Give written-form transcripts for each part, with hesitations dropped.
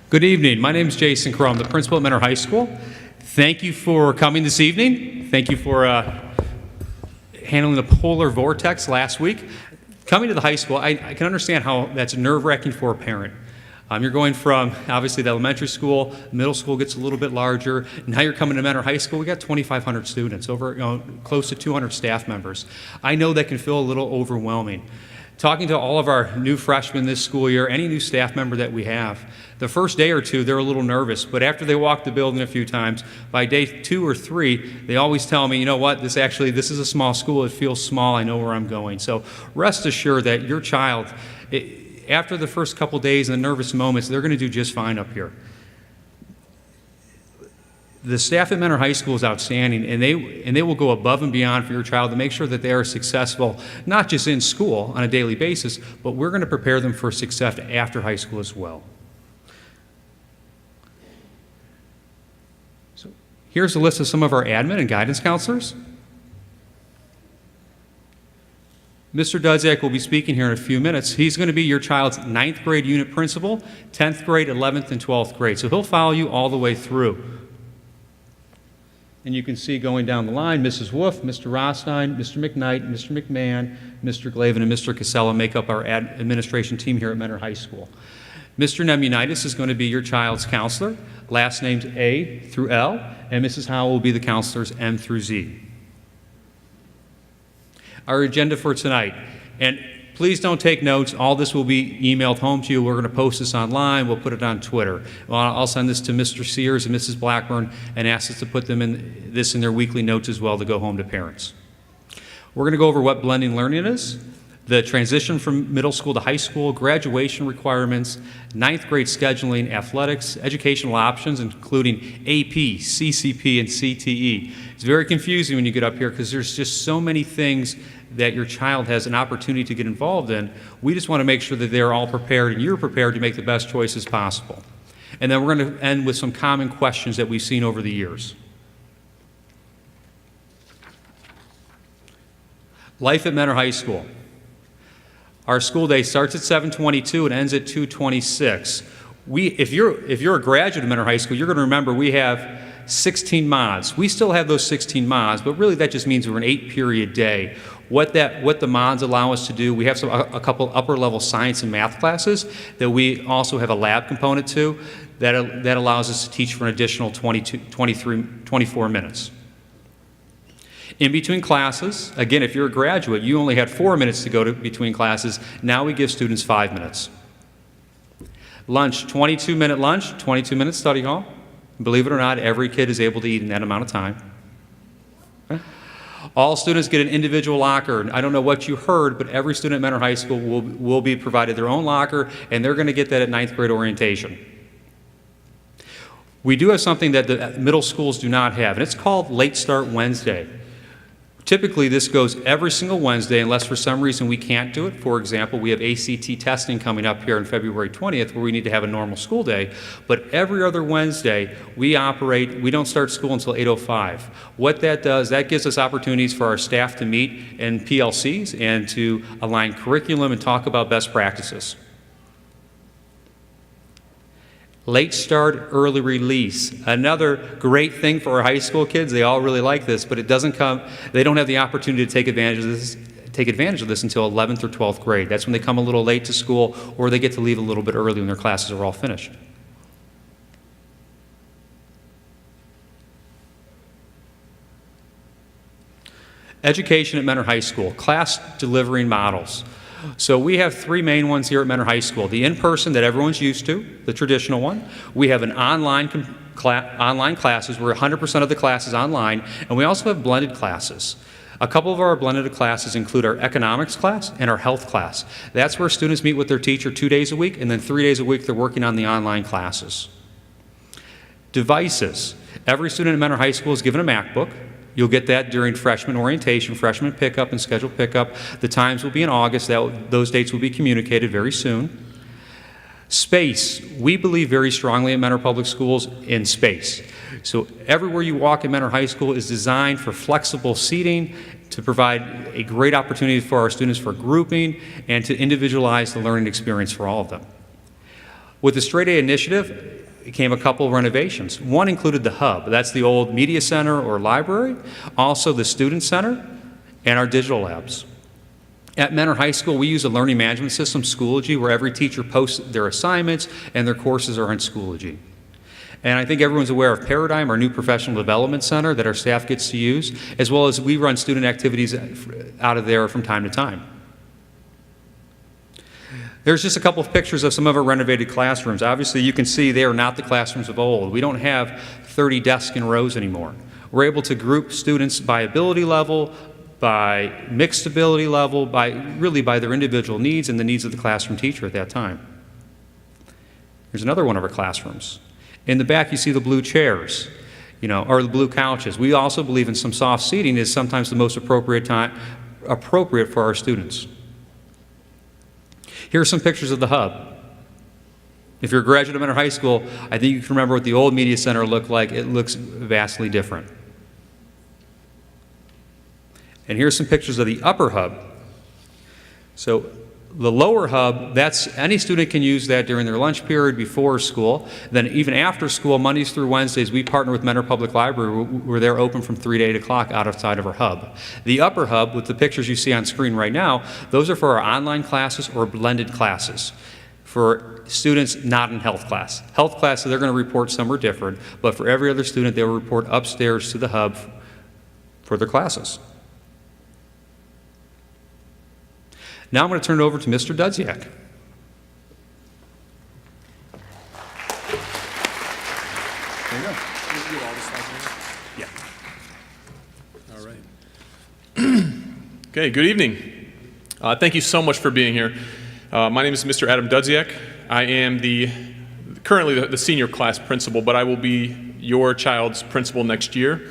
Good evening. My name is Jason Crow. I'm the principal at Mentor High School. Thank you for coming this evening. Thank you for handling the polar vortex last week. Coming to the high school, I can understand how that's nerve-wracking for a parent. You're going from, obviously, the elementary school, middle school gets a little bit larger, and now you're coming to Mentor High School. We got 2,500 students, over close to 200 staff members. I know that can feel a little overwhelming. Talking to all of our new freshmen this school year, any new staff member that we have, the first day or two, they're a little nervous, but after they walk the building a few times, by day 2 or 3, they always tell me, you know what, this is a small school, it feels small, I know where I'm going. So rest assured that your child, after the first couple days and the nervous moments, they're going to do just fine up here. The staff at Mentor High School is outstanding, and they will go above and beyond for your child to make sure that they are successful, not just in school on a daily basis, but we're going to prepare them for success after high school as well. So here's a list of some of our admin and guidance counselors. Mr. Dudzak will be speaking here in a few minutes. He's going to be your child's 9th grade unit principal, 10th grade, 11th, and 12th grade. So he'll follow you all the way through. And you can see going down the line, Mrs. Wolf, Mr. Rostein, Mr. McKnight, Mr. McMahon, Mr. Glavin, and Mr. Casella make up our administration team here at Mentor High School. Mr. Nemunitis is going to be your child's counselor, last names A through L, and Mrs. Howell will be the counselors M through Z. Our agenda for tonight, and please don't take notes. All this will be emailed home to you. We're going to post this online. We'll put it on Twitter. I'll send this to Mr. Sears and Mrs. Blackburn and ask us to put them in their weekly notes as well to go home to parents. We're going to go over what blending learning is, the transition from middle school to high school, graduation requirements, 9th grade scheduling, athletics, educational options, including AP, CCP, and CTE. It's very confusing when you get up here because there's just so many things that your child has an opportunity to get involved in. We just want to make sure that they're all prepared and you're prepared to make the best choices possible. And then we're going to end with some common questions that we've seen over the years. Life at Mentor High School. Our school day starts at 7:22 and ends at 2:26. If you're a graduate of Mentor High School, you're going to remember we have 16 mods. We still have those 16 mods, but really that just means we're an 8-period day. What the mods allow us to do, we have a couple upper-level science and math classes that we also have a lab component to that allows us to teach for an additional 24 minutes. In between classes, again, if you're a graduate, you only had 4 minutes to go between classes. Now we give students 5 minutes. Lunch, 22-minute lunch, 22-minute study hall. Believe it or not, every kid is able to eat in that amount of time. All students get an individual locker. I don't know what you heard, but every student at Mentor High School will be provided their own locker, and they're going to get that at 9th grade orientation. We do have something that the middle schools do not have, and it's called Late Start Wednesday. Typically, this goes every single Wednesday unless for some reason we can't do it. For example, we have ACT testing coming up here on February 20th where we need to have a normal school day. But every other Wednesday, we don't start school until 8:05. What that does, that gives us opportunities for our staff to meet in PLCs and to align curriculum and talk about best practices. Late start, early release. Another great thing for our high school kids, they all really like this, but they don't have the opportunity to take advantage of this until 11th or 12th grade. That's when they come a little late to school or they get to leave a little bit early when their classes are all finished. Education at Mentor High School, class delivering models. So we have 3 main ones here at Mentor High School. The in-person that everyone's used to, the traditional one. We have an online classes where 100% of the class is online, and we also have blended classes. A couple of our blended classes include our economics class and our health class. That's where students meet with their teacher 2 days a week, and then 3 days a week they're working on the online classes. Devices. Every student at Mentor High School is given a MacBook. You'll get that during freshman orientation, freshman pickup, and scheduled pickup. The times will be in August. Those dates will be communicated very soon. Space. We believe very strongly at Mentor Public Schools in space. So everywhere you walk at Mentor High School is designed for flexible seating to provide a great opportunity for our students for grouping and to individualize the learning experience for all of them. With the Straight A initiative, came a couple of renovations. One included the hub. That's the old media center or library, also the student center, and our digital labs. At Mentor High School, we use a learning management system, Schoology, where every teacher posts their assignments and their courses are on Schoology. And I think everyone's aware of Paradigm, our new professional development center that our staff gets to use, as well as we run student activities out of there from time to time. There's just a couple of pictures of some of our renovated classrooms. Obviously, you can see they are not the classrooms of old. We don't have 30 desks in rows anymore. We're able to group students by ability level, by mixed ability level, really by their individual needs and the needs of the classroom teacher at that time. Here's another one of our classrooms. In the back, you see the blue chairs, or the blue couches. We also believe in some soft seating is sometimes the most appropriate for our students. Here are some pictures of the hub. If you're a graduate of Mentor High School, I think you can remember what the old media center looked like. It looks vastly different. And here's some pictures of the upper hub. So the lower hub, any student can use that during their lunch period before school. Then even after school, Mondays through Wednesdays, we partner with Mentor Public Library where they're open from 3 to 8 o'clock outside of our hub. The upper hub, with the pictures you see on screen right now, those are for our online classes or blended classes for students not in health class. Health class, so they're going to report somewhere different, but for every other student, they will report upstairs to the hub for their classes. Now I'm going to turn it over to Mr. Dudziak. There you go. You all the slides here? Yeah. All right. Okay, good evening. Thank you so much for being here. My name is Mr. Adam Dudziak. I am currently the senior class principal, but I will be your child's principal next year.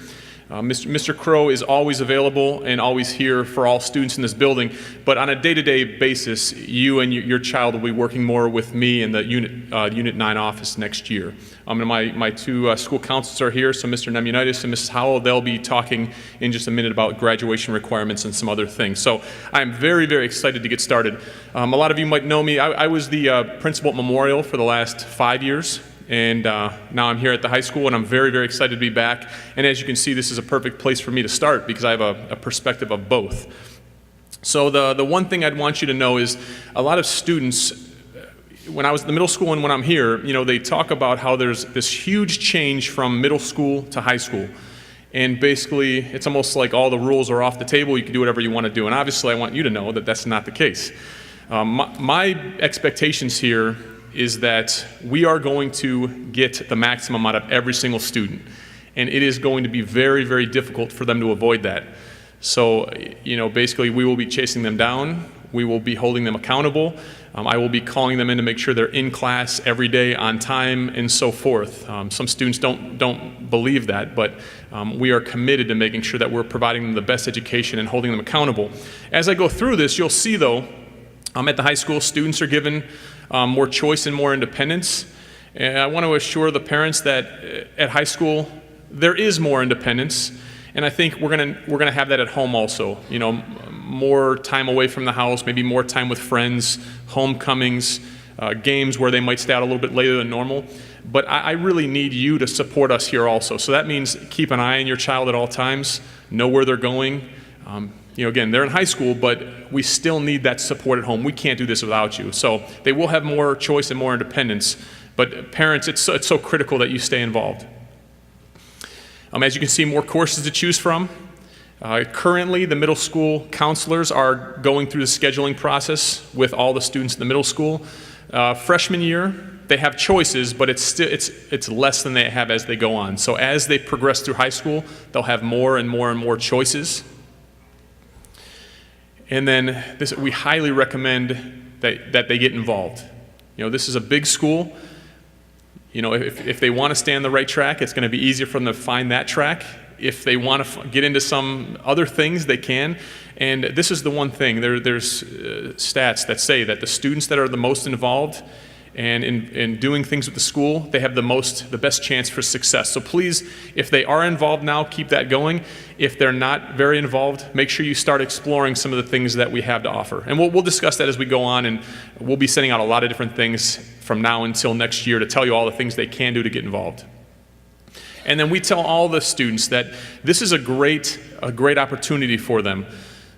Mr. Crow is always available and always here for all students in this building, but on a day-to-day basis, you and your child will be working more with me in the Unit 9 office next year. And my two school counselors are here, so Mr. Naviance and Mrs. Howell, they'll be talking in just a minute about graduation requirements and some other things. So I'm very, very excited to get started. A lot of you might know me. I was the principal at Memorial for the last 5 years. And now I'm here at the high school, and I'm very, very excited to be back. And as you can see, this is a perfect place for me to start because I have a perspective of both. So the one thing I'd want you to know is a lot of students, when I was in the middle school and when I'm here, they talk about how there's this huge change from middle school to high school. And basically, it's almost like all the rules are off the table. You can do whatever you want to do. And obviously, I want you to know that that's not the case. My expectations here is that we are going to get the maximum out of every single student. And it is going to be very, very difficult for them to avoid that. So, basically we will be chasing them down. We will be holding them accountable. I will be calling them in to make sure they're in class every day on time and so forth. Some students don't believe that, but we are committed to making sure that we're providing them the best education and holding them accountable. As I go through this, you'll see though, at the high school, students are given more choice and more independence. And I want to assure the parents that at high school there is more independence, and I think we're gonna have that at home also. More time away from the house, maybe more time with friends, homecomings, games where they might stay out a little bit later than normal. But I really need you to support us here also. So that means keep an eye on your child at all times, know where they're going. Again, they're in high school, but we still need that support at home. We can't do this without you. So they will have more choice and more independence. But parents, it's so critical that you stay involved. As you can see, more courses to choose from. Currently, the middle school counselors are going through the scheduling process with all the students in the middle school. Freshman year, they have choices, but it's less than they have as they go on. So as they progress through high school, they'll have more and more and more choices. And then we highly recommend that they get involved. This is a big school. If they want to stay on the right track, it's going to be easier for them to find that track. If they want to get into some other things, they can. And this is the one thing. There's stats that say that the students that are the most involved and in doing things with the school, they have the best chance for success. So please, if they are involved now, keep that going. If they're not very involved, make sure you start exploring some of the things that we have to offer. And we'll discuss that as we go on, and we'll be sending out a lot of different things from now until next year to tell you all the things they can do to get involved. And then we tell all the students that this is a great opportunity for them.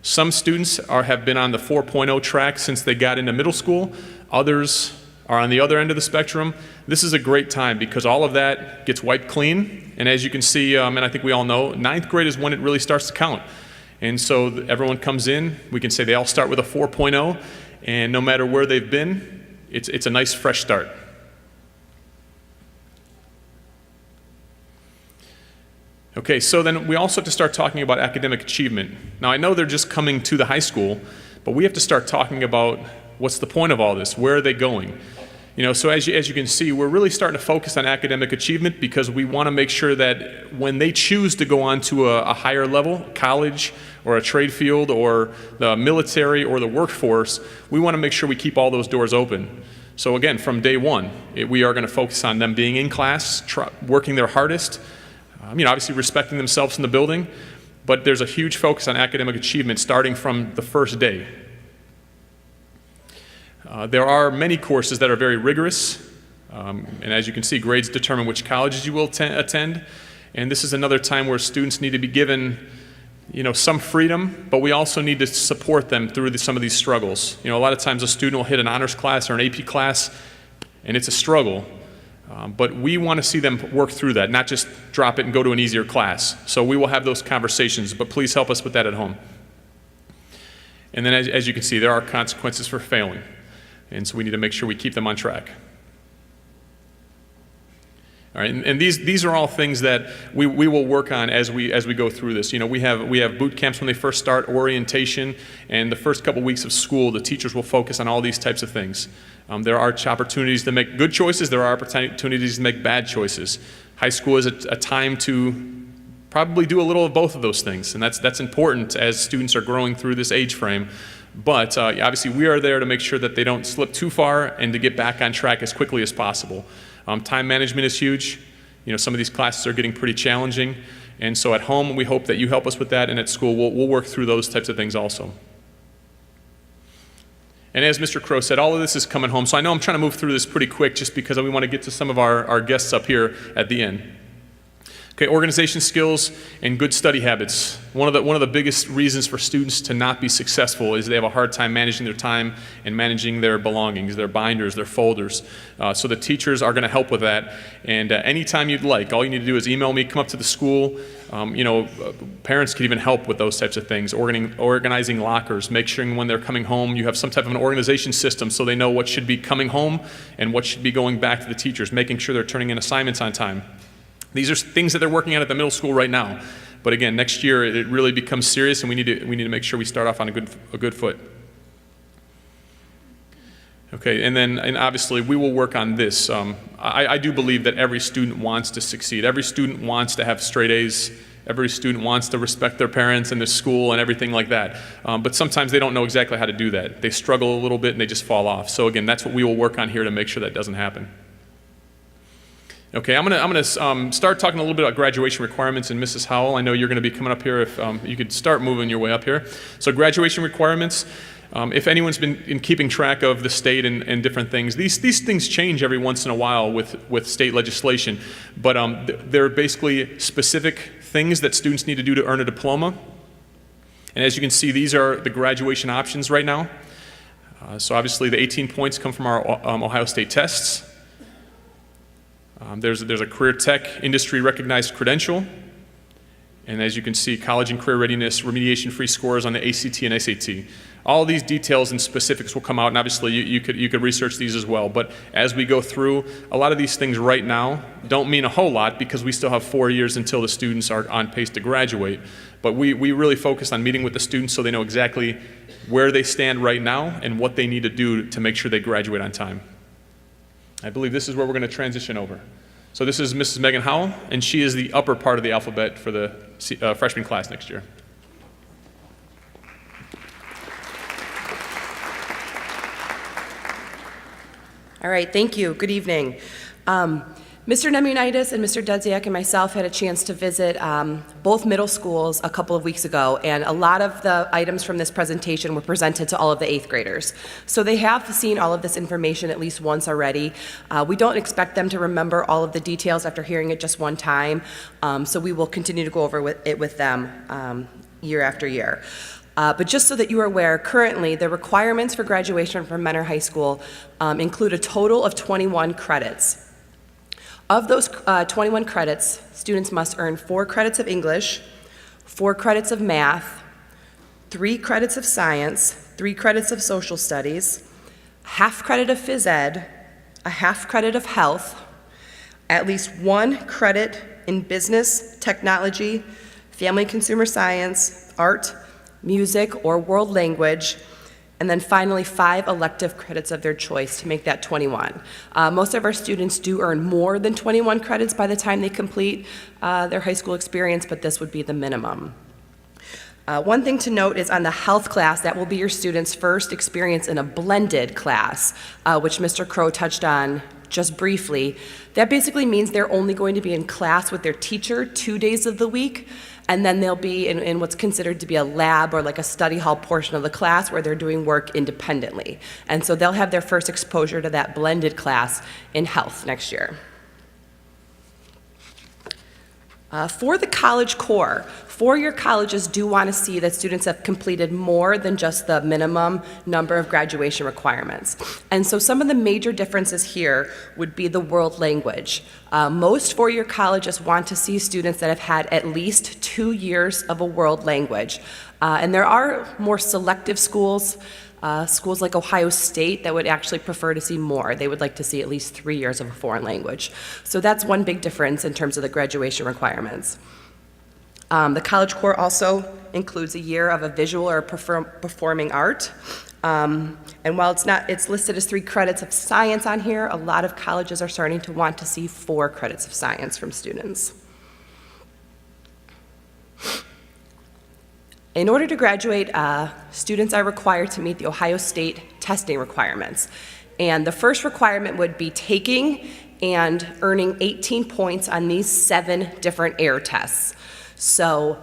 Some students have been on the 4.0 track since they got into middle school. Others are on the other end of the spectrum. This is a great time because all of that gets wiped clean. And as you can see, and I think we all know, 9th grade is when it really starts to count. And so everyone comes in, we can say they all start with a 4.0, and no matter where they've been, it's a nice fresh start. Okay, so then we also have to start talking about academic achievement. Now I know they're just coming to the high school, but we have to start talking about what's the point of all this? Where are they going? So as you can see, we're really starting to focus on academic achievement because we want to make sure that when they choose to go on to a higher level, college or a trade field or the military or the workforce, we want to make sure we keep all those doors open. So again, from day one, we are going to focus on them being in class, working their hardest, obviously respecting themselves in the building, but there's a huge focus on academic achievement starting from the first day. There are many courses that are very rigorous, and as you can see, grades determine which colleges you will attend, and this is another time where students need to be given some freedom, but we also need to support them through some of these struggles. A lot of times a student will hit an honors class or an AP class, and it's a struggle. But we want to see them work through that, not just drop it and go to an easier class. So we will have those conversations, but please help us with that at home. And then as you can see, there are consequences for failing. And so we need to make sure we keep them on track. All right, and these are all things that we will work on as we go through this. We have boot camps when they first start, orientation, and the first couple weeks of school, the teachers will focus on all these types of things. There are opportunities to make good choices. There are opportunities to make bad choices. High school is a time to probably do a little of both of those things, and that's important as students are growing through this age frame. But obviously, we are there to make sure that they don't slip too far and to get back on track as quickly as possible. Time management is huge. Some of these classes are getting pretty challenging, and so at home, we hope that you help us with that, and at school, we'll work through those types of things also. And as Mr. Crow said, all of this is coming home. So I know I'm trying to move through this pretty quick just because we want to get to some of our guests up here at the end. Okay, organization skills and good study habits. One of the biggest reasons for students to not be successful is they have a hard time managing their time and managing their belongings, their binders, their folders. So the teachers are going to help with that. And anytime you'd like, all you need to do is email me, come up to the school. Parents can even help with those types of things, organizing lockers, make sure when they're coming home you have some type of an organization system so they know what should be coming home and what should be going back to the teachers, making sure they're turning in assignments on time. These are things that they're working at the middle school right now. But again, next year it really becomes serious, and we need to make sure we start off on a good foot. Okay, and obviously we will work on this. I do believe that every student wants to succeed. Every student wants to have straight A's. Every student wants to respect their parents and their school and everything like that. But sometimes they don't know exactly how to do that. They struggle a little bit and they just fall off. So again, that's what we will work on here to make sure that doesn't happen. Okay, I'm gonna start talking a little bit about graduation requirements, and Mrs. Howell, I know you're gonna be coming up here. If you could start moving your way up here. So graduation requirements, if anyone's been in keeping track of the state and different things, these things change every once in a while with state legislation, but they're basically specific things that students need to do to earn a diploma. And as you can see, these are the graduation options right now. So obviously the 18 points come from our Ohio State tests. There's a career tech industry recognized credential, and as you can see, college and career readiness, remediation free scores on the ACT and SAT. All these details and specifics will come out, and obviously you could research these as well. But as we go through, a lot of these things right now don't mean a whole lot because we still have 4 years until the students are on pace to graduate. But we really focus on meeting with the students so they know exactly where they stand right now and what they need to do to make sure they graduate on time. I believe this is where we're going to transition over. So this is Mrs. Megan Howell, and she is the upper part of the alphabet for the freshman class next year. All right, thank you. Good evening. Mr. Naviance and Mr. Dudziak and myself had a chance to visit both middle schools a couple of weeks ago, and a lot of the items from this presentation were presented to all of the 8th graders. So they have seen all of this information at least once already. We don't expect them to remember all of the details after hearing it just one time, so we will continue to go over it with them year after year. But just so that you are aware, currently the requirements for graduation from Mentor High School include a total of 21 credits. Of those 21 credits, students must earn 4 credits of English, 4 credits of math, 3 credits of science, 3 credits of social studies, half credit of phys ed, a half credit of health, at least 1 credit in business, technology, family and consumer science, art, music, or world language, and then finally 5 elective credits of their choice to make that 21. Most of our students do earn more than 21 credits by the time they complete their high school experience, but this would be the minimum. One thing to note is on the health class, that will be your students' first experience in a blended class, which Mr. Crow touched on just briefly. That basically means they're only going to be in class with their teacher 2 days of the week, and then they'll be in what's considered to be a lab or like a study hall portion of the class where they're doing work independently. And so they'll have their first exposure to that blended class in health next year. For the College Core, 4-year colleges do want to see that students have completed more than just the minimum number of graduation requirements. And so some of the major differences here would be the world language. Most 4-year colleges want to see students that have had at least 2 years of a world language. And there are more selective schools, schools like Ohio State, that would actually prefer to see more. They would like to see at least 3 years of a foreign language. So that's one big difference in terms of the graduation requirements. The College Core also includes a year of a visual or performing art. And while it's listed as 3 credits of science on here, a lot of colleges are starting to want to see 4 credits of science from students. In order to graduate, students are required to meet the Ohio State testing requirements. And the first requirement would be taking and earning 18 points on these 7 different air tests. So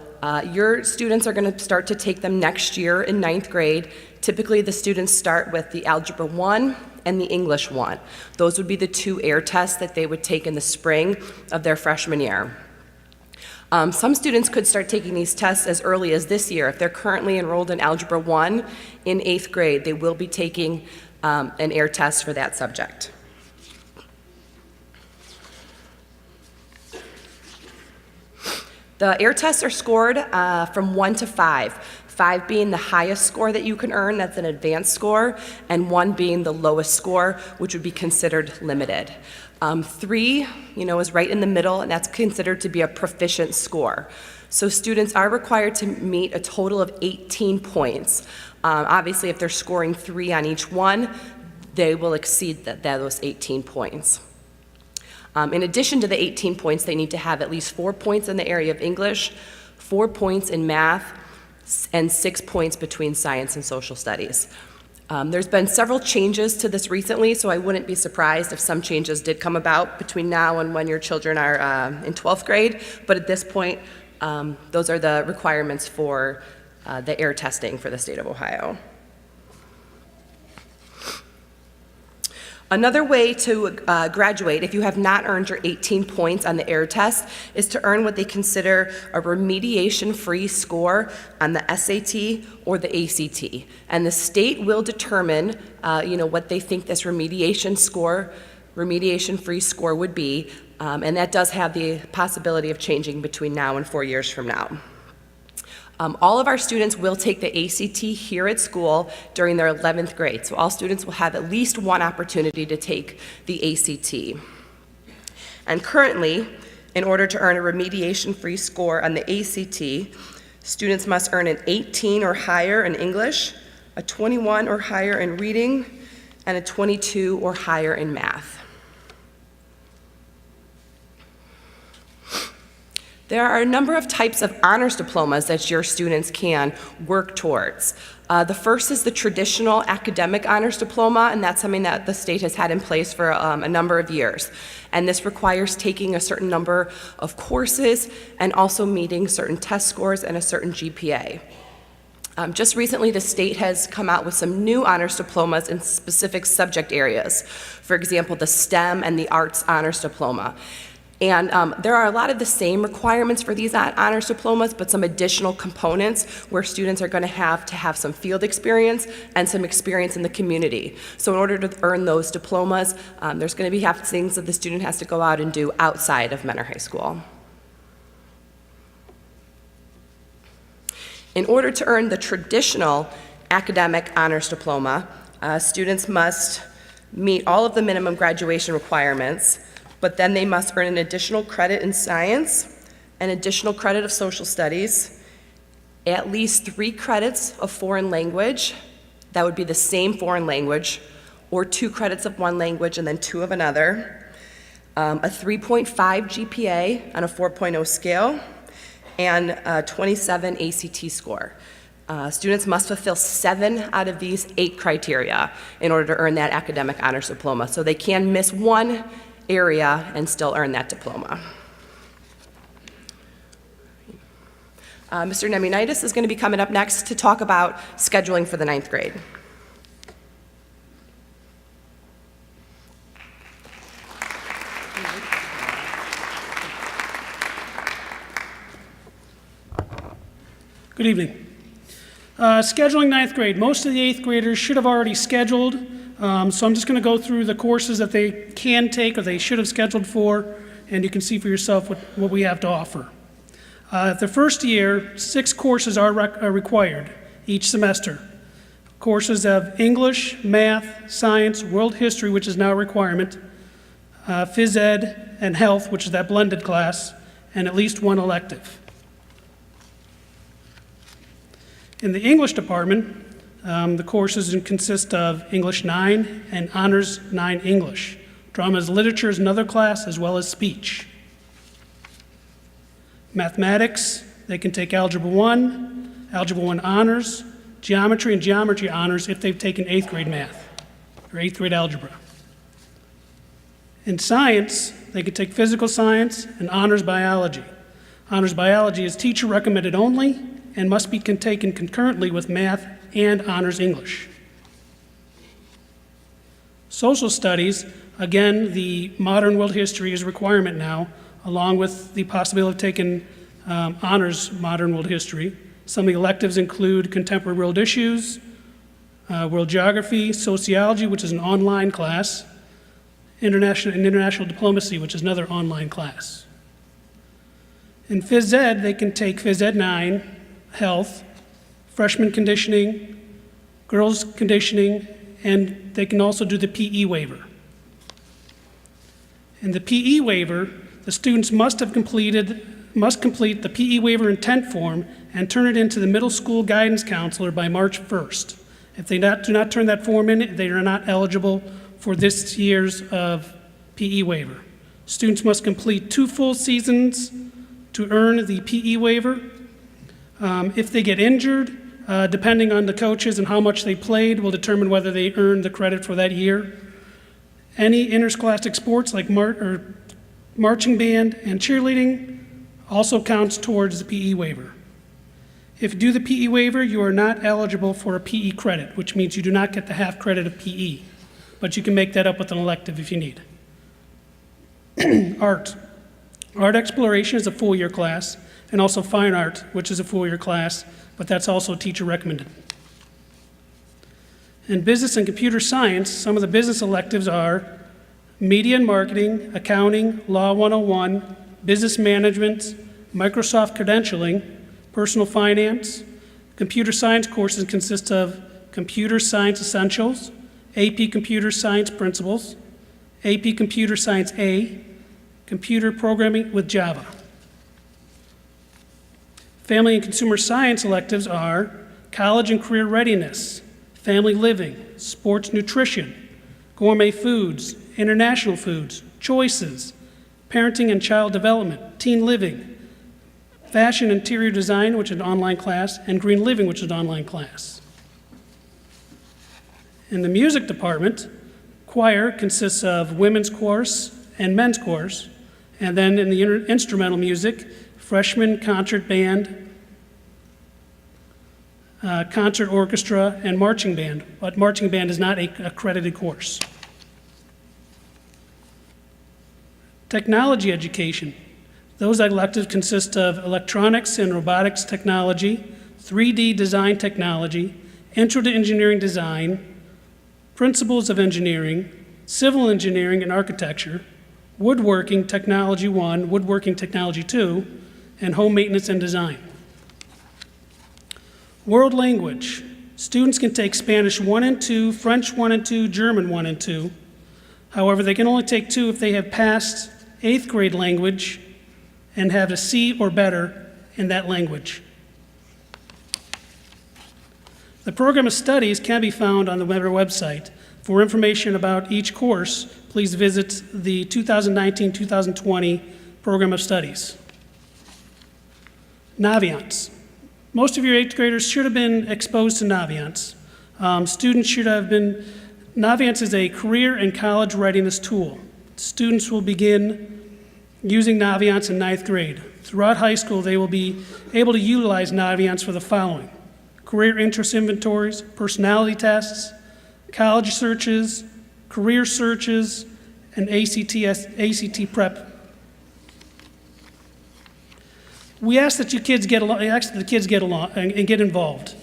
your students are going to start to take them next year in 9th grade. Typically, the students start with the Algebra 1 and the English 1. Those would be the 2 air tests that they would take in the spring of their freshman year. Some students could start taking these tests as early as this year. If they're currently enrolled in Algebra 1 in 8th grade, they will be taking an air test for that subject. The air tests are scored from 1 to 5, 5 being the highest score that you can earn, that's an advanced score, and 1 being the lowest score, which would be considered limited. 3, is right in the middle, and that's considered to be a proficient score. So students are required to meet a total of 18 points. Obviously, if they're scoring 3 on each one, they will exceed those 18 points. In addition to the 18 points, they need to have at least 4 points in the area of English, 4 points in math, and 6 points between science and social studies. There's been several changes to this recently, so I wouldn't be surprised if some changes did come about between now and when your children are in 12th grade, but at this point, those are the requirements for the air testing for the state of Ohio. Another way to graduate, if you have not earned your 18 points on the air test, is to earn what they consider a remediation-free score on the SAT or the ACT. And the state will determine, what they think this remediation-free score would be, and that does have the possibility of changing between now and 4 years from now. All of our students will take the ACT here at school during their 11th grade. So all students will have at least one opportunity to take the ACT. And currently, in order to earn a remediation-free score on the ACT, students must earn an 18 or higher in English, a 21 or higher in reading, and a 22 or higher in math. There are a number of types of honors diplomas that your students can work towards. The first is the traditional academic honors diploma, and that's something that the state has had in place for a number of years. And this requires taking a certain number of courses and also meeting certain test scores and a certain GPA. Just recently, the state has come out with some new honors diplomas in specific subject areas. For example, the STEM and the Arts Honors Diploma. And there are a lot of the same requirements for these honors diplomas, but some additional components where students are going to have some field experience and some experience in the community. So in order to earn those diplomas, there's going to be things that the student has to go out and do outside of Mentor High School. In order to earn the traditional academic honors diploma, students must meet all of the minimum graduation requirements, but then they must earn an additional credit in science, an additional credit of social studies, at least 3 credits of foreign language, that would be the same foreign language, or 2 credits of one language and then 2 of another, a 3.5 GPA on a 4.0 scale, and a 27 ACT score. Students must fulfill 7 out of these 8 criteria in order to earn that academic honors diploma. So they can miss one area and still earn that diploma. Mr. Naviance is going to be coming up next to talk about scheduling for the 9th grade. Good evening. Scheduling 9th grade. Most of the 8th graders should have already scheduled, so I'm just going to go through the courses that they can take or they should have scheduled for, and you can see for yourself what we have to offer. The first year, 6 courses are required each semester. Courses of English, Math, Science, World History, which is now a requirement, Phys Ed, and Health, which is that blended class, and at least 1 elective. In the English department, the courses consist of English 9 and Honors 9 English. Drama and Literature is another class, as well as speech. Mathematics, they can take Algebra 1, Algebra 1 Honors, Geometry and Geometry Honors if they've taken 8th grade math or 8th grade algebra. In science, they can take Physical Science and Honors Biology. Honors Biology is teacher recommended only and must be taken concurrently with Math and Honors English. Social Studies, again, the Modern World History is a requirement now, along with the possibility of taking Honors Modern World History. Some of the electives include Contemporary World Issues, World Geography, Sociology, which is an online class, International Diplomacy, which is another online class. In Phys Ed, they can take Phys Ed 9, Health, Freshman Conditioning, Girls Conditioning, and they can also do the PE waiver. In the PE waiver, the students must complete the PE waiver intent form and turn it into the middle school guidance counselor by March 1st. If they do not turn that form in, they are not eligible for this year's of PE waiver. Students must complete 2 full seasons to earn the PE waiver. If they get injured, depending on the coaches and how much they played, will determine whether they earn the credit for that year. Any interscholastic sports like marching band and cheerleading also counts towards the PE waiver. If you do the PE waiver, you are not eligible for a PE credit, which means you do not get the half credit of PE, but you can make that up with an elective if you need. Art. Art Exploration is a full-year class, and also Fine Art, which is a full-year class, but that's also teacher recommended. In Business and Computer Science, some of the business electives are Media and Marketing, Accounting, Law 101, Business Management, Microsoft Credentialing, Personal Finance. Computer Science courses consist of Computer Science Essentials, AP Computer Science Principles, AP Computer Science A, Computer Programming with Java. Family and Consumer Science electives are College and Career Readiness, Family Living, Sports Nutrition, Gourmet Foods, International Foods, Choices, Parenting and Child Development, Teen Living, Fashion Interior Design, which is an online class, and Green Living, which is an online class. In the music department, choir consists of women's course and men's course, and then in the instrumental music, freshman concert band, concert orchestra, and marching band, but marching band is not a accredited course. Technology education. Those electives consist of electronics and robotics technology, 3D design technology, intro to engineering design, principles of engineering, civil engineering and architecture, woodworking technology 1, woodworking technology 2, and home maintenance and design. World language. Students can take Spanish 1 and 2, French 1 and 2, German 1 and 2. However, they can only take 2 if they have passed 8th grade language and have a C or better in that language. The program of studies can be found on the Weber website. For information about each course, please visit the 2019-2020 program of studies. Naviance. Most of your 8th graders should have been exposed to Naviance. Students should have been, Naviance is a career and college readiness tool. Students will begin using Naviance in 9th grade. Throughout high school, they will be able to utilize Naviance for the following: career interest inventories, personality tests, college searches, career searches, and ACT prep. We ask that the kids get along and get involved.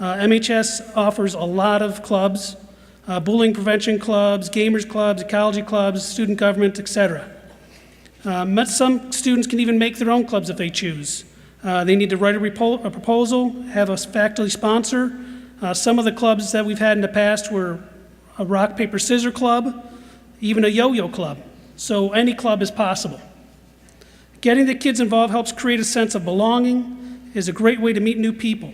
MHS offers a lot of clubs, bullying prevention clubs, gamers clubs, ecology clubs, student government, etc. Some students can even make their own clubs if they choose. They need to write a proposal, have a faculty sponsor. Some of the clubs that we've had in the past were a rock, paper, scissors club, even a yo-yo club. So any club is possible. Getting the kids involved helps create a sense of belonging, is a great way to meet new people.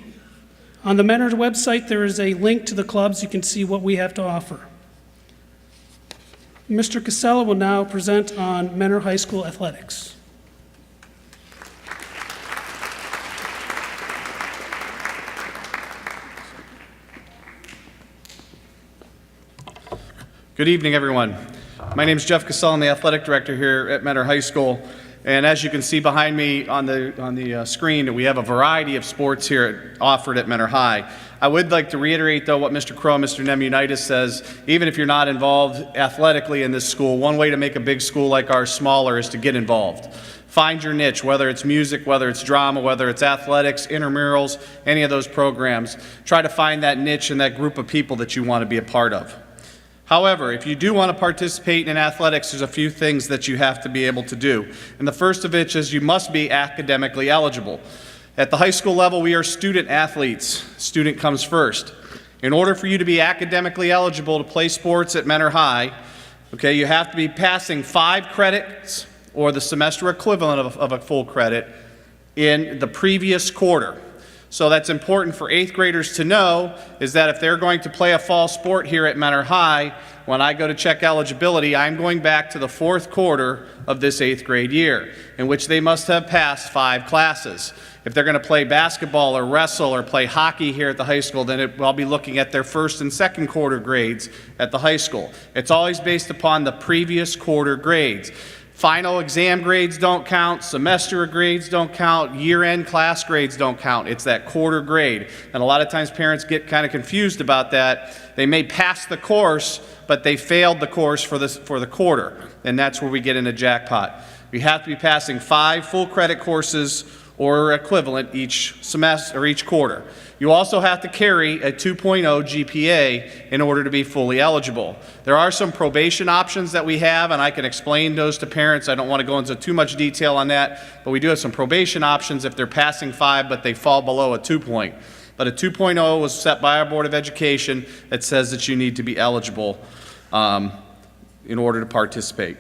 On the Mentor's website, there is a link to the clubs. You can see what we have to offer. Mr. Casella will now present on Mentor High School athletics. Good evening, everyone. My name is Jeff Casella. I'm the athletic director here at Mentor High School. And as you can see behind me on the screen, we have a variety of sports here offered at Mentor High. I would like to reiterate, though, what Mr. Crow and Mr. Naviance says. Even if you're not involved athletically in this school, one way to make a big school like ours smaller is to get involved. Find your niche, whether it's music, whether it's drama, whether it's athletics, intramurals, any of those programs. Try to find that niche and that group of people that you want to be a part of. However, if you do want to participate in athletics, there's a few things that you have to be able to do. And the first of which is you must be academically eligible. At the high school level, we are student athletes. Student comes first. In order for you to be academically eligible to play sports at Mentor High, okay, you have to be passing 5 credits or the semester equivalent of a full credit in the previous quarter. So that's important for 8th graders to know, is that if they're going to play a fall sport here at Mentor High, when I go to check eligibility, I'm going back to the 4th quarter of this 8th grade year, in which they must have passed 5 classes. If they're going to play basketball or wrestle or play hockey here at the high school, then I'll be looking at their 1st and 2nd quarter grades at the high school. It's always based upon the previous quarter grades. Final exam grades don't count, semester grades don't count, year-end class grades don't count. It's that quarter grade. And a lot of times parents get kind of confused about that. They may pass the course, but they failed the course for the quarter. And that's where we get in a jackpot. We have to be passing 5 full credit courses or equivalent each semester or each quarter. You also have to carry a 2.0 GPA in order to be fully eligible. There are some probation options that we have, and I can explain those to parents. I don't want to go into too much detail on that, but we do have some probation options if they're passing 5 but they fall below a 2 point. But a 2.0 was set by our Board of Education that says that you need to be eligible in order to participate.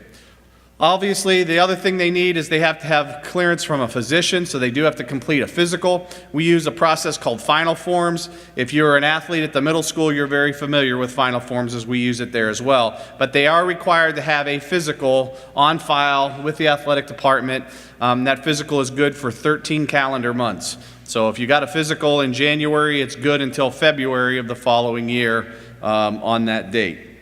Obviously, the other thing they need is they have to have clearance from a physician, so they do have to complete a physical. We use a process called final forms. If you're an athlete at the middle school, you're very familiar with final forms, as we use it there as well. But they are required to have a physical on file with the athletic department. That physical is good for 13 calendar months. So if you got a physical in January, it's good until February of the following year on that date.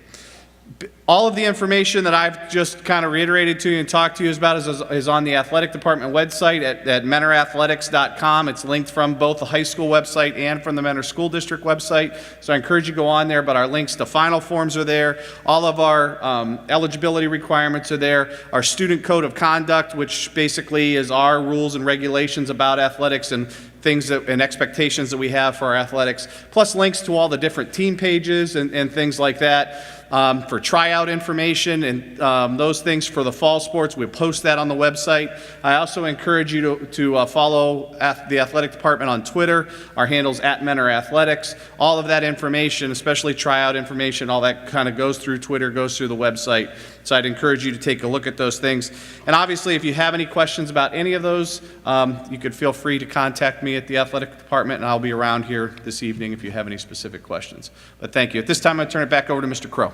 All of the information that I've just kind of reiterated to you and talked to you about is on the athletic department website at mentorathletics.com. It's linked from both the high school website and from the Mentor School District website. So I encourage you to go on there, but our links to final forms are there. All of our eligibility requirements are there. Our student code of conduct, which basically is our rules and regulations about athletics and things and expectations that we have for our athletics, plus links to all the different team pages and things like that. For tryout information and those things for the fall sports, we post that on the website. I also encourage you to follow the athletic department on Twitter. Our handle's @MentorAthletics. All of that information, especially tryout information, all that kind of goes through Twitter, goes through the website. So I'd encourage you to take a look at those things. And obviously, if you have any questions about any of those, you could feel free to contact me at the athletic department, and I'll be around here this evening if you have any specific questions. But thank you. At this time, I turn it back over to Mr. Crow.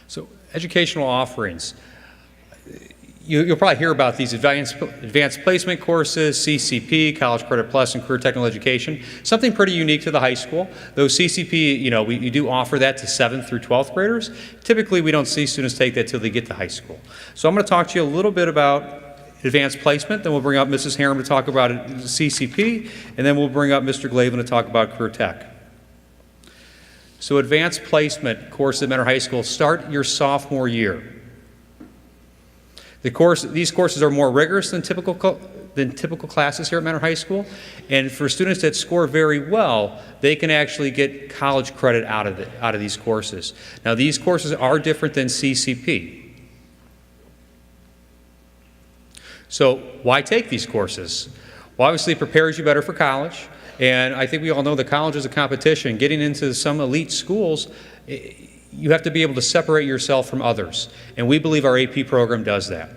So educational offerings. You'll probably hear about these advanced placement courses, CCP, College Credit Plus, and Career Technical Education. Something pretty unique to the high school. Those CCP, we do offer that to 7th through 12th graders. Typically, we don't see students take that till they get to high school. So I'm going to talk to you a little bit about advanced placement, then we'll bring up Mrs. Harum to talk about CCP, and then we'll bring up Mr. Glavin to talk about Career Tech. So advanced placement courses at Mentor High School start your sophomore year. These courses are more rigorous than typical classes here at Mentor High School, and for students that score very well, they can actually get college credit out of these courses. Now, these courses are different than CCP. So why take these courses? Well, obviously it prepares you better for college, and I think we all know that college is a competition. Getting into some elite schools, you have to be able to separate yourself from others, and we believe our AP program does that.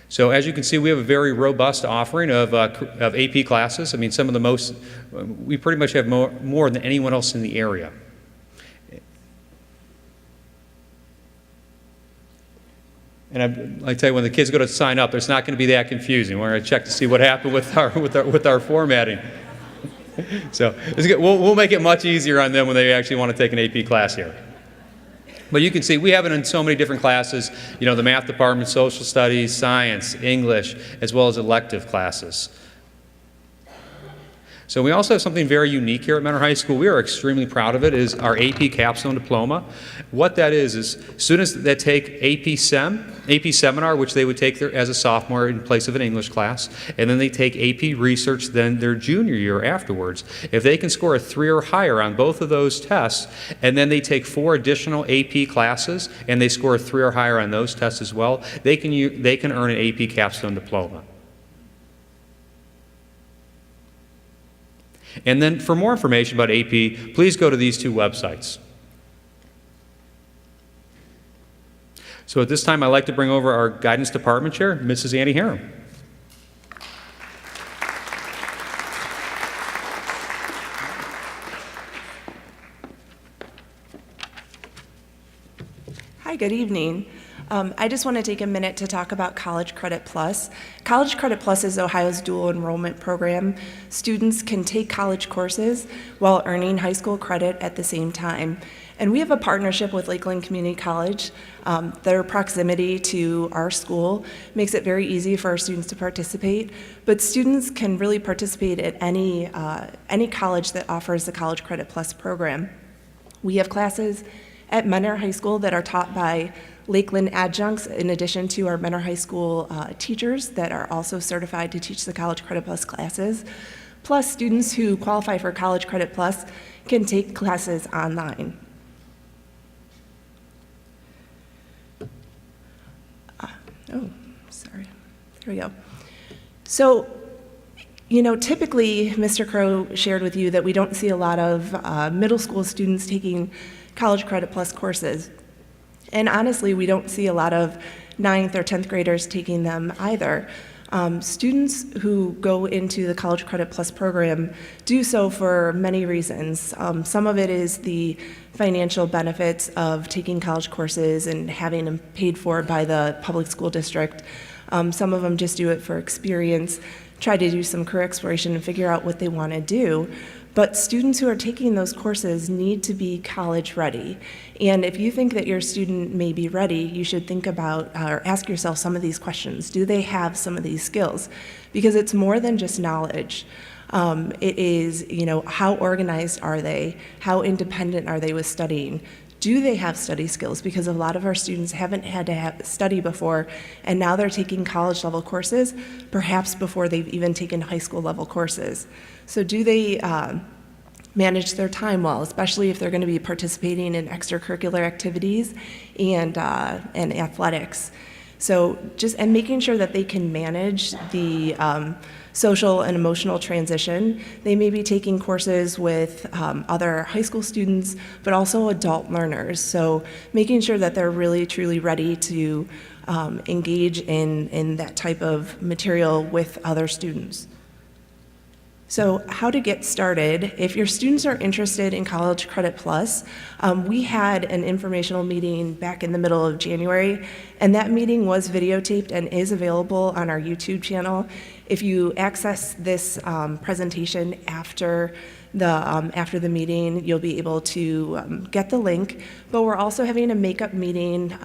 So as you can see, we have a very robust offering of AP classes. I mean, some of the most, we pretty much have more than anyone else in the area. And I tell you, when the kids go to sign up, it's not going to be that confusing. We're going to check to see what happened with our formatting. So we'll make it much easier on them when they actually want to take an AP class here. But you can see we have it in so many different classes, the math department, social studies, science, English, as well as elective classes. So we also have something very unique here at Mentor High School. We are extremely proud of it, is our AP Capstone Diploma. What that is students that take AP Seminar, which they would take as a sophomore in place of an English class, and then they take AP Research then their junior year afterwards. If they can score a 3 or higher on both of those tests, and then they take 4 additional AP classes, and they score a 3 or higher on those tests as well, they can earn an AP Capstone Diploma. And then for more information about AP, please go to these 2 websites. So at this time, I'd like to bring over our Guidance Department Chair, Mrs. Annie Harum. Hi, good evening. I just want to take a minute to talk about College Credit Plus. College Credit Plus is Ohio's dual enrollment program. Students can take college courses while earning high school credit at the same time. And we have a partnership with Lakeland Community College. Their proximity to our school makes it very easy for our students to participate. But students can really participate at any college that offers the College Credit Plus program. We have classes at Mentor High School that are taught by Lakeland adjuncts, in addition to our Mentor High School teachers that are also certified to teach the College Credit Plus classes. Plus, students who qualify for College Credit Plus can take classes online. Oh, sorry. There we go. So, typically, Mr. Crow shared with you that we don't see a lot of middle school students taking College Credit Plus courses. And honestly, we don't see a lot of 9th or 10th graders taking them either. Students who go into the College Credit Plus program do so for many reasons. Some of it is the financial benefits of taking college courses and having them paid for by the public school district. Some of them just do it for experience, try to do some career exploration and figure out what they want to do. But students who are taking those courses need to be college ready. And if you think that your student may be ready, you should think about or ask yourself some of these questions. Do they have some of these skills? Because it's more than just knowledge. It is, how organized are they? How independent are they with studying? Do they have study skills? Because a lot of our students haven't had to study before, and now they're taking college level courses, perhaps before they've even taken high school level courses. So do they manage their time well, especially if they're going to be participating in extracurricular activities and athletics? So and making sure that they can manage the social and emotional transition. They may be taking courses with other high school students, but also adult learners. So making sure that they're really, truly ready to engage in that type of material with other students. So how to get started. If your students are interested in College Credit Plus, we had an informational meeting back in the middle of January, and that meeting was videotaped and is available on our YouTube channel. If you access this presentation after the meeting, you'll be able to get the link, but we're also having a makeup meeting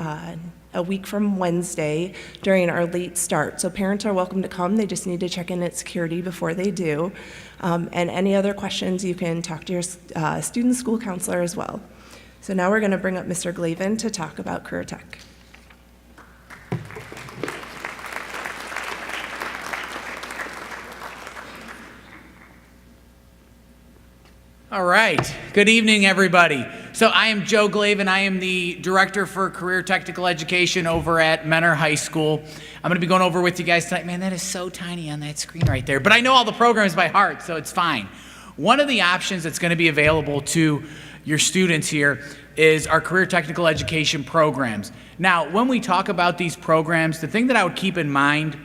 a week from Wednesday during our late start. So parents are welcome to come. They just need to check in at security before they do. And any other questions, you can talk to your student school counselor as well. So now we're going to bring up Mr. Glavin to talk about Career Tech. All right. Good evening, everybody. So I am Joe Glavin. I am the Director for Career Technical Education over at Mentor High School. I'm going to be going over with you guys tonight. Man, that is so tiny on that screen right there. But I know all the programs by heart, so it's fine. One of the options that's going to be available to your students here is our Career Technical Education programs. Now, when we talk about these programs, the thing that I would keep in mind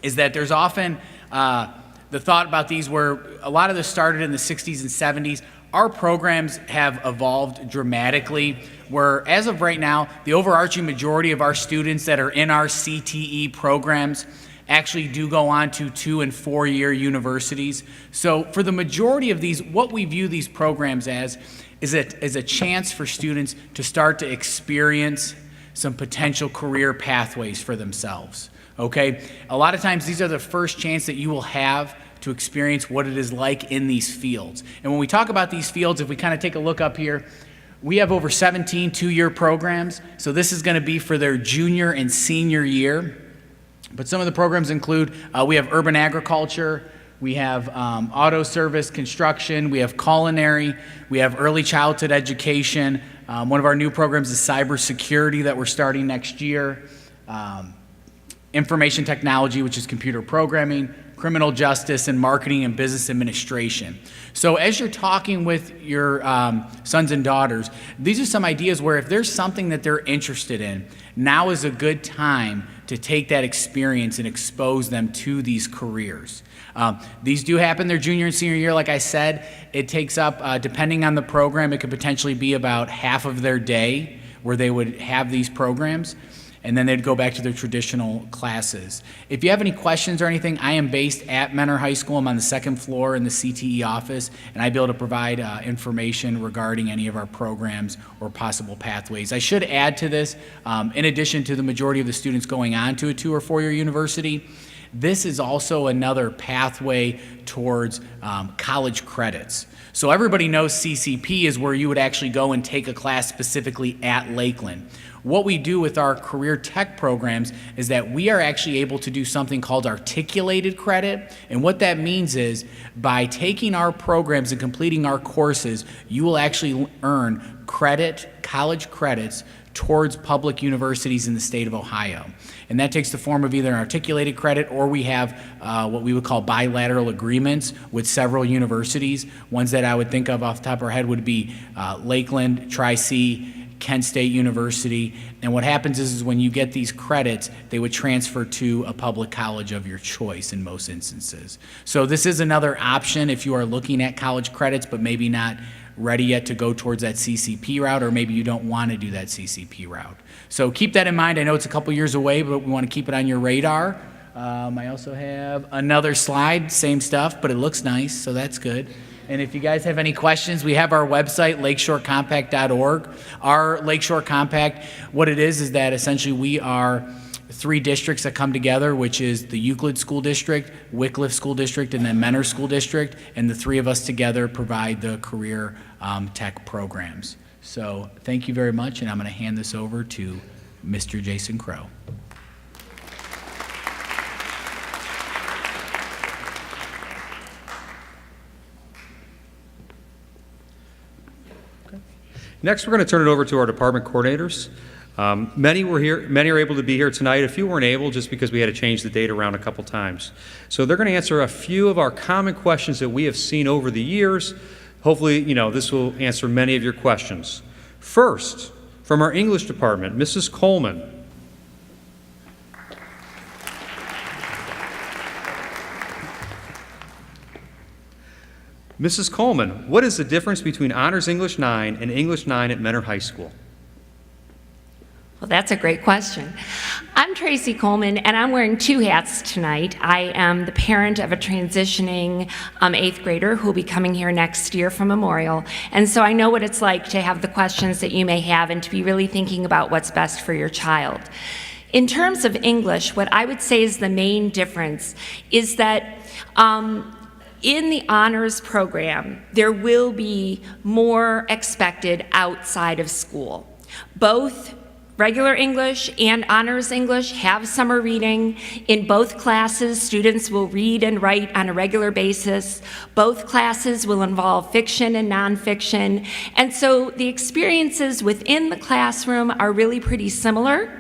is that there's often the thought about these where a lot of this started in the 60s and 70s. Our programs have evolved dramatically, where as of right now, the overarching majority of our students that are in our CTE programs actually do go on to 2- and 4-year universities. So for the majority of these, what we view these programs as is a chance for students to start to experience some potential career pathways for themselves. Okay, a lot of times these are the first chance that you will have to experience what it is like in these fields. And when we talk about these fields, if we kind of take a look up here, we have over 17 two-year programs. So this is going to be for their junior and senior year. But some of the programs include, we have urban agriculture, we have auto service, construction, we have culinary, we have early childhood education. One of our new programs is cybersecurity that we're starting next year. Information technology, which is computer programming, criminal justice, and marketing and business administration. So as you're talking with your sons and daughters, these are some ideas where if there's something that they're interested in, now is a good time to take that experience and expose them to these careers. These do happen their junior and senior year. Like I said, it takes up, depending on the program, it could potentially be about half of their day where they would have these programs, and then they'd go back to their traditional classes. If you have any questions or anything, I am based at Mentor High School. I'm on the second floor in the CTE office, and I'd be able to provide information regarding any of our programs or possible pathways. I should add to this, in addition to the majority of the students going on to a 2- or 4-year university, this is also another pathway towards college credits. So everybody knows CCP is where you would actually go and take a class specifically at Lakeland. What we do with our career tech programs is that we are actually able to do something called articulated credit. And what that means is by taking our programs and completing our courses, you will actually earn college credits towards public universities in the state of Ohio. And that takes the form of either an articulated credit, or we have what we would call bilateral agreements with several universities. Ones that I would think of off the top of our head would be Lakeland, Tri-C, Kent State University. And what happens is when you get these credits, they would transfer to a public college of your choice in most instances. So this is another option if you are looking at college credits, but maybe not ready yet to go towards that CCP route, or maybe you don't want to do that CCP route. So keep that in mind. I know it's a couple years away, but we want to keep it on your radar. I also have another slide, same stuff, but it looks nice, so that's good. And if you guys have any questions, we have our website, lakeshorecompact.org. Our Lakeshore Compact, what it is that essentially we are 3 districts that come together, which is the Euclid School District, Wycliffe School District, and then Mentor School District, and the 3 of us together provide the career tech programs. So thank you very much, and I'm going to hand this over to Mr. Jason Crow. Next, we're going to turn it over to our department coordinators. Many are able to be here tonight. A few weren't able just because we had to change the date around a couple times. So they're going to answer a few of our common questions that we have seen over the years. Hopefully, this will answer many of your questions. First, from our English department, Mrs. Coleman. Mrs. Coleman, what is the difference between Honors English 9 and English 9 at Mentor High School? Well, that's a great question. I'm Tracy Coleman, and I'm wearing 2 hats tonight. I am the parent of a transitioning 8th grader who will be coming here next year from Memorial, and so I know what it's like to have the questions that you may have and to be really thinking about what's best for your child. In terms of English, what I would say is the main difference is that in the honors program, there will be more expected outside of school. Both regular English and honors English have summer reading. In both classes, students will read and write on a regular basis. Both classes will involve fiction and nonfiction. And so the experiences within the classroom are really pretty similar.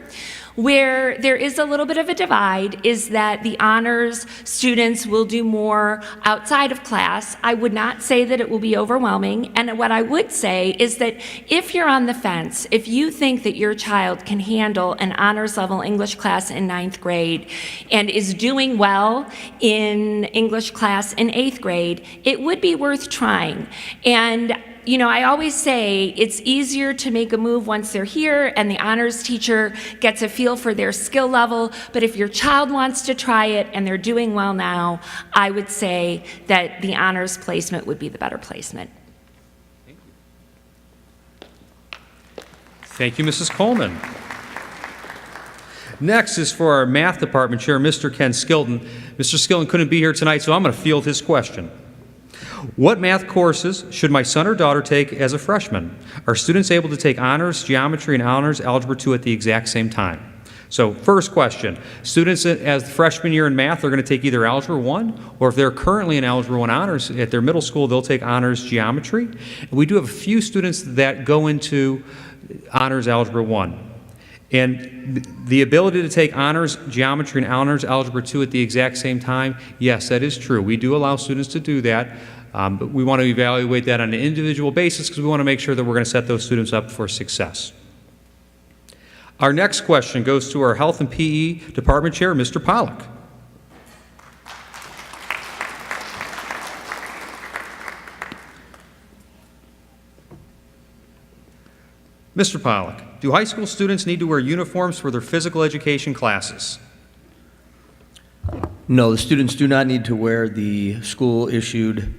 Where there is a little bit of a divide is that the honors students will do more outside of class. I would not say that it will be overwhelming, and what I would say is that if you're on the fence, if you think that your child can handle an honors level English class in 9th grade and is doing well in English class in 8th grade, it would be worth trying. And I always say it's easier to make a move once they're here and the honors teacher gets a feel for their skill level, but if your child wants to try it and they're doing well now, I would say that the honors placement would be the better placement. Thank you, Mrs. Coleman. Next is for our math department chair, Mr. Ken Skilton. Mr. Skilton couldn't be here tonight, so I'm going to field his question. What math courses should my son or daughter take as a freshman? Are students able to take honors geometry and honors algebra 2 at the exact same time? So first question, students as the freshman year in math are going to take either algebra 1, or if they're currently in algebra 1 honors at their middle school, they'll take honors geometry. And we do have a few students that go into honors algebra 1. And the ability to take honors geometry and honors algebra 2 at the exact same time, yes, that is true. We do allow students to do that. But we want to evaluate that on an individual basis because we want to make sure that we're going to set those students up for success. Our next question goes to our Health and PE Department Chair, Mr. Pollack. Mr. Pollack, do high school students need to wear uniforms for their physical education classes? No, the students do not need to wear the school-issued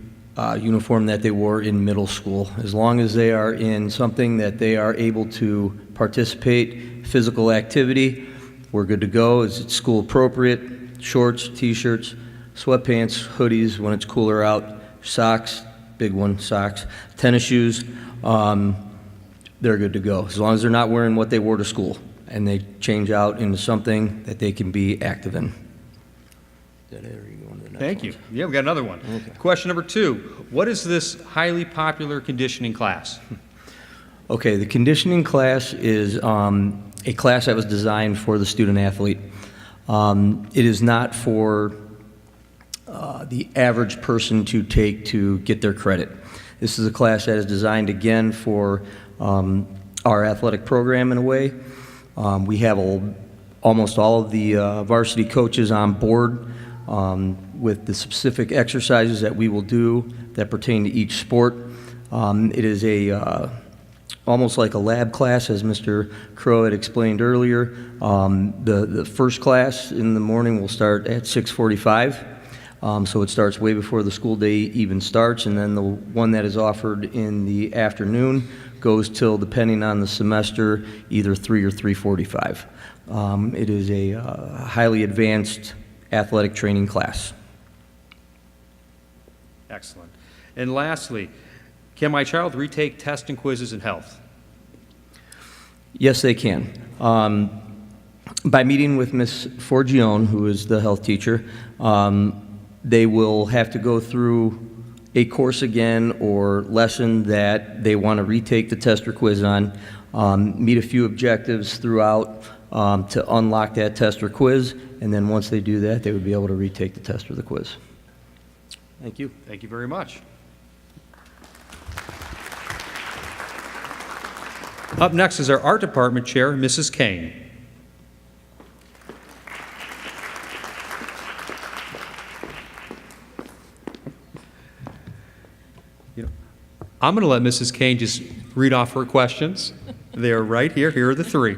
uniform that they wore in middle school. As long as they are in something that they are able to participate, physical activity, we're good to go. It's school appropriate, shorts, t-shirts, sweatpants, hoodies when it's cooler out, socks, big one, socks, tennis shoes, they're good to go. As long as they're not wearing what they wore to school and they change out into something that they can be active in. Thank you. Yeah, we got another one. Okay. Question number 2. What is this highly popular conditioning class? Okay, the conditioning class is a class that was designed for the student athlete. It is not for the average person to take to get their credit. This is a class that is designed again for our athletic program in a way. We have almost all of the varsity coaches on board with the specific exercises that we will do that pertain to each sport. It is almost like a lab class, as Mr. Crow had explained earlier. The first class in the morning will start at 6:45. So it starts way before the school day even starts, and then the one that is offered in the afternoon goes till, depending on the semester, either 3 or 3:45. It is a highly advanced athletic training class. Excellent. And lastly, can my child retake tests and quizzes in health? Yes, they can. By meeting with Ms. Forgione, who is the health teacher, they will have to go through a course again or lesson that they want to retake the test or quiz on, meet a few objectives throughout to unlock that test or quiz, and then once they do that, they would be able to retake the test or the quiz. Thank you. Thank you very much. Up next is our art department chair, Mrs. Kane. I'm going to let Mrs. Kane just read off her questions. They are right here. Here are the three.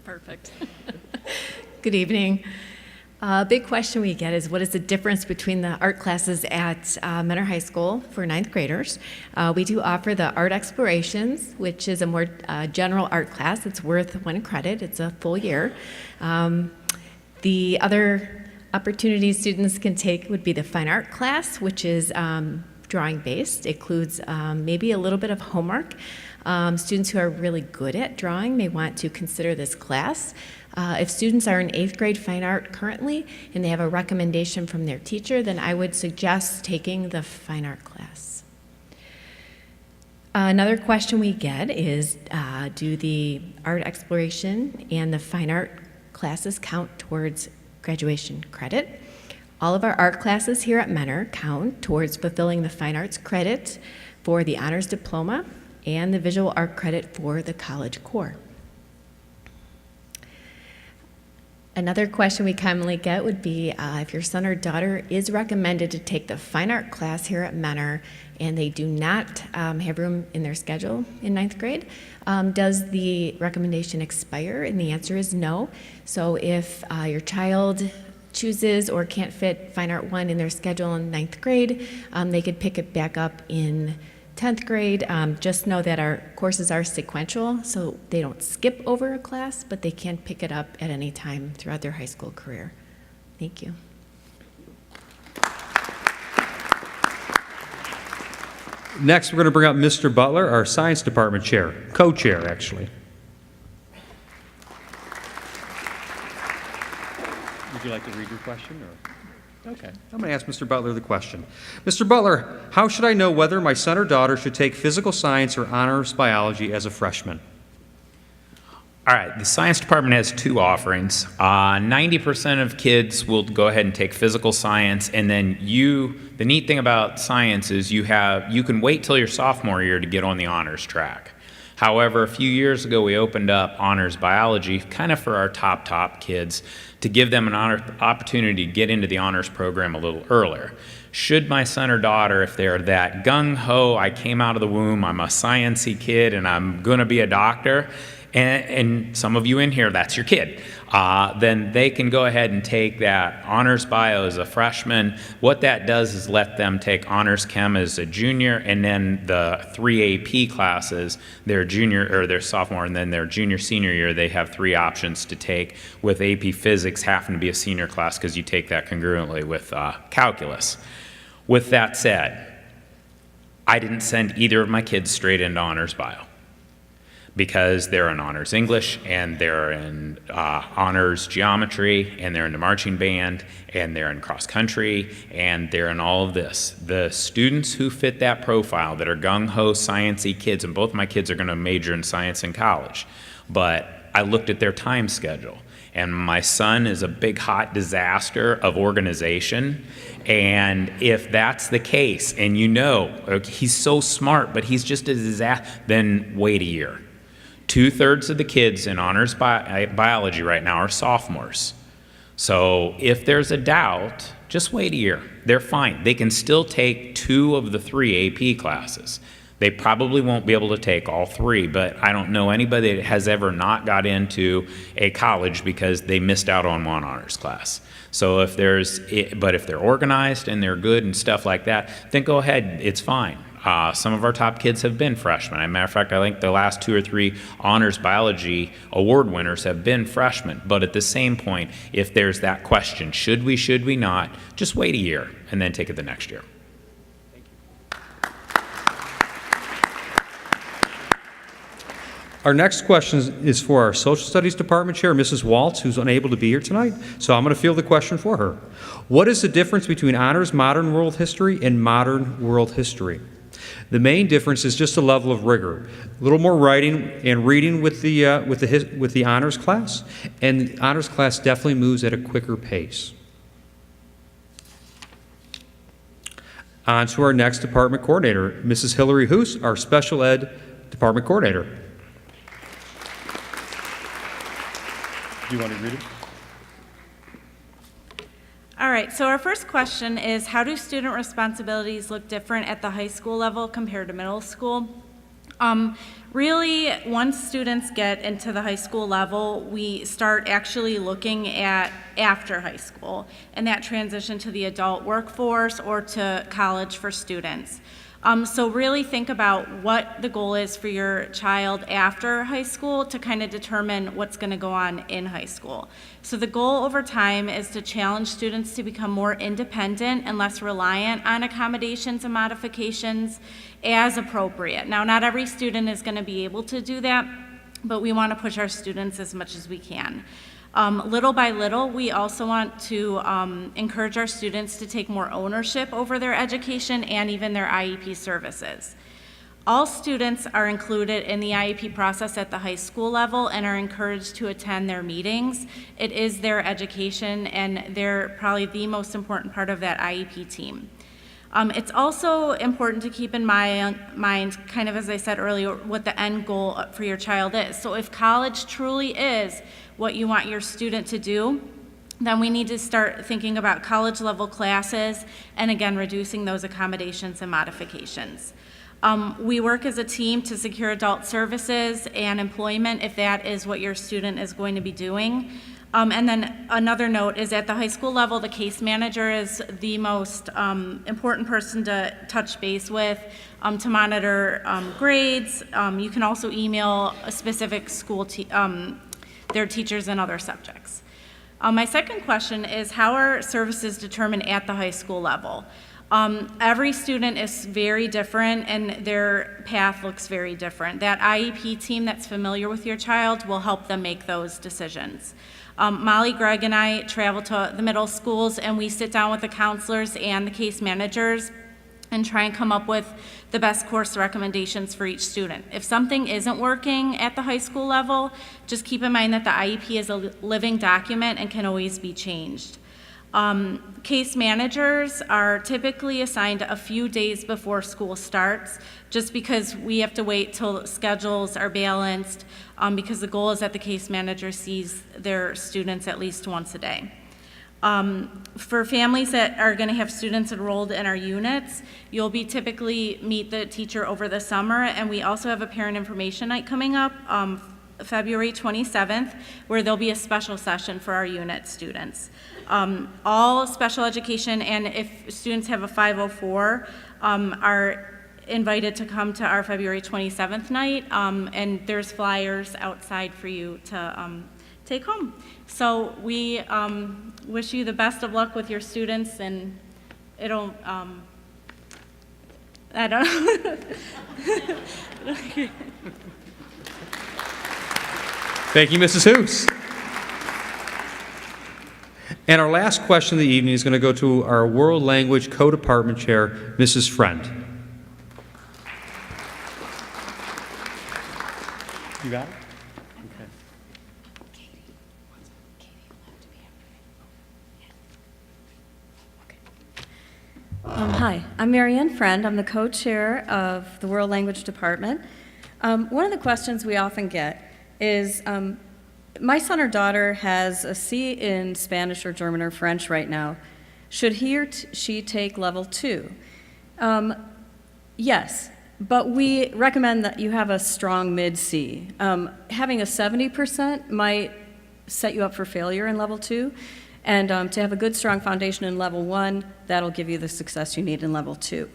Perfect. Good evening. A big question we get is, what is the difference between the art classes at Mentor High School for ninth graders? We do offer the Art Explorations, which is a more general art class. It's worth 1 credit. It's a full year. The other opportunities students can take would be the fine art class, which is drawing based. It includes maybe a little bit of homework. Students who are really good at drawing may want to consider this class. If students are in 8th grade fine art currently and they have a recommendation from their teacher, then I would suggest taking the fine art class. Another question we get is, do the art exploration and the fine art classes count towards graduation credit? All of our art classes here at Mentor count towards fulfilling the fine arts credit for the honors diploma and the visual art credit for the college core. Another question we commonly get would be if your son or daughter is recommended to take the fine art class here at Mentor and they do not have room in their schedule in 9th grade, does the recommendation expire? And the answer is no. So if your child chooses or can't fit Fine Art 1 in their schedule in 9th grade, they could pick it back up in 10th grade. Just know that our courses are sequential, so they don't skip over a class, but they can pick it up at any time throughout their high school career. Thank you. Next, we're going to bring up Mr. Butler, our science department chair, co-chair, actually. Would you like to read your question? Or? Okay. I'm going to ask Mr. Butler the question. Mr. Butler, how should I know whether my son or daughter should take physical science or honors biology as a freshman? All right, the science department has 2 offerings. 90% of kids will go ahead and take physical science, and then the neat thing about science is you can wait till your sophomore year to get on the honors track. However, a few years ago, we opened up honors biology kind of for our top kids to give them an opportunity to get into the honors program a little earlier. Should my son or daughter, if they're that gung-ho, I came out of the womb, I'm a sciencey kid, and I'm going to be a doctor, and some of you in here, that's your kid, then they can go ahead and take that honors bio as a freshman. What that does is let them take honors chem as a junior, and then the 3 AP classes, their junior or their sophomore, and then their junior senior year, they have 3 options to take, with AP physics having to be a senior class because you take that congruently with calculus. With that said, I didn't send either of my kids straight into honors bio. because they're in honors English, and they're in honors geometry, and they're in the marching band, and they're in cross country, and they're in all of this. The students who fit that profile, that are gung-ho science-y kids, and both my kids are going to major in science in college, but I looked at their time schedule, and my son is a big hot disaster of organization. And if that's the case, and he's so smart, but he's just a disaster, then wait a year. 2/3 of the kids in honors biology right now are sophomores. So if there's a doubt, just wait a year. They're fine. They can still take 2 of the 3 AP classes. They probably won't be able to take all 3, but I don't know anybody that has ever not got into a college because they missed out on one honors class. So if they're organized and they're good and stuff like that, then go ahead, it's fine. Some of our top kids have been freshmen. As a matter of fact, I think the last 2 or 3 honors biology award winners have been freshmen. But at the same point, if there's that question, should we not, just wait a year and then take it the next year. Our next question is for our Social Studies Department Chair, Mrs. Waltz, who's unable to be here tonight. So I'm going to field the question for her. What is the difference between honors modern world history and modern world history? The main difference is just a level of rigor, a little more writing and reading with the honors class, and the honors class definitely moves at a quicker pace. On to our next department coordinator, Mrs. Hillary Hoos, our special ed department coordinator. Do you want to read it? All right, so our first question is, how do student responsibilities look different at the high school level compared to middle school? Really, once students get into the high school level, we start actually looking at after high school and that transition to the adult workforce or to college for students. So really think about what the goal is for your child after high school to kind of determine what's going to go on in high school. So the goal over time is to challenge students to become more independent and less reliant on accommodations and modifications as appropriate. Now, not every student is going to be able to do that, but we want to push our students as much as we can. Little by little, we also want to encourage our students to take more ownership over their education and even their IEP services. All students are included in the IEP process at the high school level and are encouraged to attend their meetings. It is their education, and they're probably the most important part of that IEP team. It's also important to keep in mind, kind of as I said earlier, what the end goal for your child is. So if college truly is what you want your student to do, then we need to start thinking about college level classes and again, reducing those accommodations and modifications. We work as a team to secure adult services and employment if that is what your student is going to be doing. And then another note is at the high school level, the case manager is the most important person to touch base with to monitor grades. You can also email a specific school their teachers in other subjects. My second question is, how are services determined at the high school level? Every student is very different and their path looks very different. That IEP team that's familiar with your child will help them make those decisions. Molly, Greg, and I travel to the middle schools and we sit down with the counselors and the case managers and try and come up with the best course recommendations for each student. If something isn't working at the high school level, just keep in mind that the IEP is a living document and can always be changed. Case managers are typically assigned a few days before school starts, just because we have to wait till schedules are balanced, because the goal is that the case manager sees their students at least once a day. For families that are going to have students enrolled in our units, you'll be typically meet the teacher over the summer, and we also have a parent information night coming up February 27th, where there'll be a special session for our unit students. All special education, and if students have a 504, are invited to come to our February 27th night, and there's flyers outside for you to take home. So we wish you the best of luck with your students, and it'll, I don't know. Thank you, Mrs. Hoos. And our last question of the evening is going to go to our World Language Co-Department Chair, Mrs. Friend. You got it? Hi, I'm Marianne Friend. I'm the co-chair of the World Language Department. One of the questions we often get is, my son or daughter has a C in Spanish or German or French right now. Should he or she take level 2? Yes, but we recommend that you have a strong mid-C. Having a 70% might set you up for failure in level 2. And to have a good, strong foundation in level 1, that'll give you the success you need in level 2.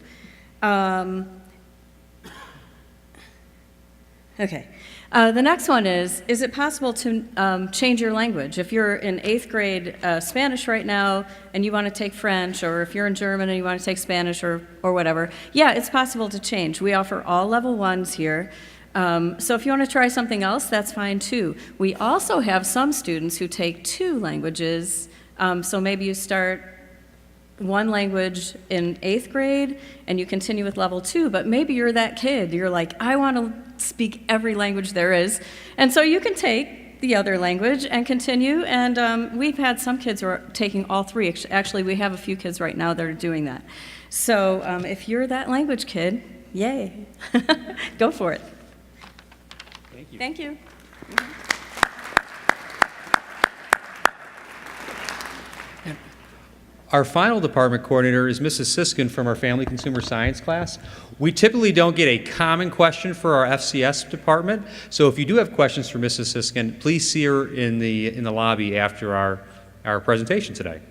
Okay. The next one is it possible to change your language? If you're in 8th grade Spanish right now and you want to take French, or if you're in German and you want to take Spanish or whatever, yeah, it's possible to change. We offer all level 1s here. So if you want to try something else, that's fine too. We also have some students who take 2 languages. So maybe you start one language in 8th grade and you continue with level 2, but maybe you're that kid. You're like, I want to speak every language there is. And so you can take the other language and continue. And we've had some kids who are taking all 3. Actually, we have a few kids right now that are doing that. So if you're that language kid, yay. Go for it. Thank you. Thank you. Our final department coordinator is Mrs. Siskin from our Family Consumer Science class. We typically don't get a common question for our FCS department, so if you do have questions for Mrs. Siskin, please see her in the lobby after our presentation today.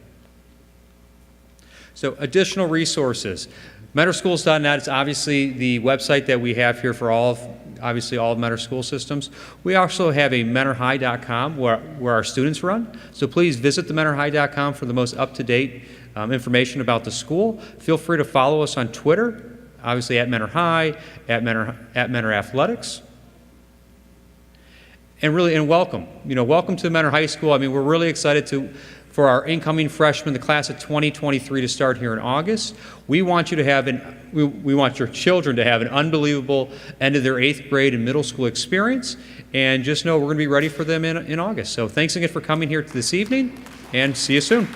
So additional resources. MentorSchools.net is obviously the website that we have here for all of Mentor school systems. We also have a mentorhigh.com where our students run. So please visit the mentorhigh.com for the most up-to-date information about the school. Feel free to follow us on Twitter, obviously at Mentor High, at Mentor Athletics. And welcome. Welcome to Mentor High School. I mean, we're really excited for our incoming freshmen, the class of 2023, to start here in August. We want you to have we want your children to have an unbelievable end of their 8th grade and middle school experience, and just know we're going to be ready for them in August. So thanks again for coming here this evening, and see you soon.